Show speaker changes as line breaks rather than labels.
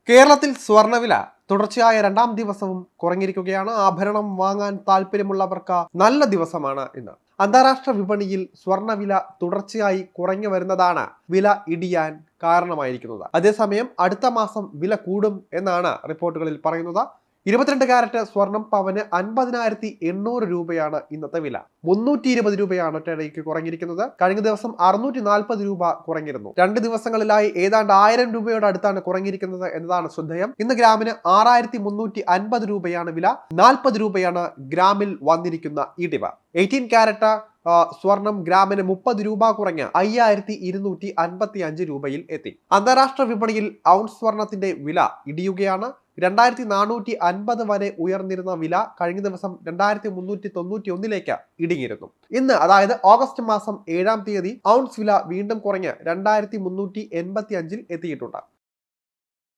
കേരളത്തിൽ സ്വർണ്ണവില തുടർച്ചയായ രണ്ടാം ദിവസവും കുറഞ്ഞിരിക്കുകയാണ്. ആഭരണം വാങ്ങാൻ താല്പര്യമുള്ളവർക്ക് നല്ല ദിവസമാണ് ഇന്ന്. അന്താരാഷ്ട്ര വിപണിയിൽ സ്വർണ്ണവില തുടർച്ചയായി കുറഞ്ഞു വരുന്നതാണ് വില ഇടിയാൻ കാരണമായിരിക്കുന്നത്. അതേസമയം അടുത്ത മാസം വില കൂടും എന്നാണ് റിപ്പോർട്ടുകളിൽ പറയുന്നത്. 22 കാരറ്റ് സ്വർണം പവന് 50,800 രൂപയാണ് ഇന്നത്തെ വില. 320 രൂപയാണ് ഒറ്റയടിക്ക് കുറഞ്ഞിരിക്കുന്നത്. കഴിഞ്ഞ ദിവസം 640 രൂപ കുറഞ്ഞിരുന്നു. 2 ദിവസങ്ങളിലായി ഏതാണ്ട് 1000 രൂപയോട് അടുത്താണ് കുറഞ്ഞിരിക്കുന്നത് എന്നതാണ് ശ്രദ്ധേയം. ഇന്ന് ഗ്രാമിന് 6350 രൂപയാണ് വില. 40 രൂപയാണ് ഗ്രാമിൽ വന്നിരിക്കുന്ന ഇടിവ്. 18 കാരറ്റ് സ്വർണം ഗ്രാമിന് 30 രൂപ കുറഞ്ഞ് 5255 രൂപയിൽ എത്തി. അന്താരാഷ്ട്ര വിപണിയിൽ ഔൺസ് സ്വർണത്തിന്റെ വില ഇടിയുകയാണ്. 2450 വരെ ഉയർന്നിരുന്ന വില കഴിഞ്ഞ ദിവസം 2391 ഇടിഞ്ഞിരുന്നു. ഇന്ന് അതായത് ഓഗസ്റ്റ് മാസം 7-ാം തീയതി ഔൺസ് വില വീണ്ടും കുറഞ്ഞ് 2385 എത്തിയിട്ടുണ്ട്.